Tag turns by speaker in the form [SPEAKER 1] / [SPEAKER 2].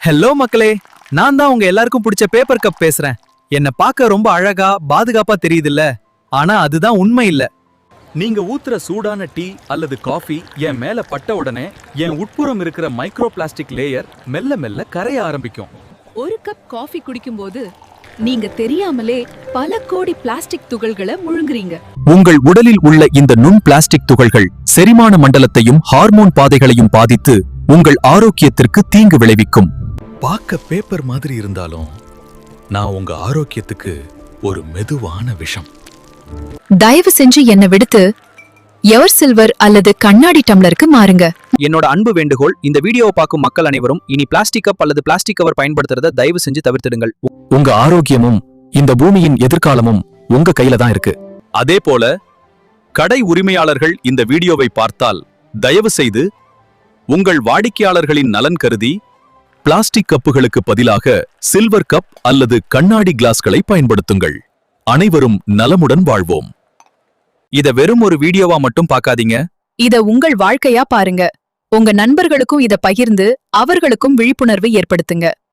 [SPEAKER 1] Hello மக்களே, நான் தான் உங்க எல்லாருக்கும் பிடிச்ச பேப்பர் கப் பேசுறேன். என்ன பார்க்க ரொம்ப அழகா பாதுகாப்பா தெரியுதுல்ல, ஆனா அதுதான் உண்மை இல்ல.
[SPEAKER 2] நீங்க ஊத்துற சூடான டீ அல்லது காஃபி என் மேல பட்ட உடனே என் உட்புறம் இருக்கிற மைக்ரோ பிளாஸ்டிக் லேயர் மெல்ல மெல்ல கரைய ஆரம்பிக்கும்.
[SPEAKER 3] ஒரு கப் காஃபி குடிக்கும்போது நீங்க தெரியாமலே பல கோடி பிளாஸ்டிக் துகள்களை முழுங்குறீங்க.
[SPEAKER 4] உங்கள் உடலில் உள்ள இந்த நுண் பிளாஸ்டிக் துகள்கள் செரிமான மண்டலத்தையும் ஹார்மோன் பாதைகளையும் பாதித்து உங்கள் ஆரோக்கியத்திற்கு தீங்கு விளைவிக்கும்.
[SPEAKER 2] பார்க்க பேப்பர் மாதிரி இருந்தாலும் நான் உங்க ஆரோக்கியத்துக்கு ஒரு மெதுவான விஷம்.
[SPEAKER 5] தயவு செஞ்சு என்ன விடுத்து எவர் சில்வர் அல்லது கண்ணாடி டம்ளருக்கு மாறுங்க.
[SPEAKER 1] என்னோட அன்பு வேண்டுகோள், இந்த வீடியோவை பார்க்கும் மக்கள் அனைவரும் இனி பிளாஸ்டிக் கப் அல்லது பிளாஸ்டிக் கவர் பயன்படுத்துறத தயவு செஞ்சு தவிர்த்திடுங்கள்.
[SPEAKER 4] உங்க ஆரோக்கியமும் இந்த பூமியின் எதிர்காலமும் உங்க கையில தான் இருக்கு.
[SPEAKER 2] அதே போல கடை உரிமையாளர்கள் இந்த வீடியோவை பார்த்தால் தயவு செய்து உங்கள் வாடிக்கையாளர்களின் நலன் கருதி பிளாஸ்டிக் கப்புகளுக்கு பதிலாக சில்வர் கப் அல்லது கண்ணாடி கிளாஸ்களை பயன்படுத்துங்கள். அனைவரும் நலமுடன் வாழ்வோம்.
[SPEAKER 1] இத வெறும் ஒரு வீடியோவா மட்டும் பார்க்காதீங்க.
[SPEAKER 5] இத உங்கள் வாழ்க்கையா பாருங்க. உங்க நண்பர்களுக்கும் இத பகிர்ந்து அவர்களுக்கும் விழிப்புணர்வு ஏற்படுத்துங்க.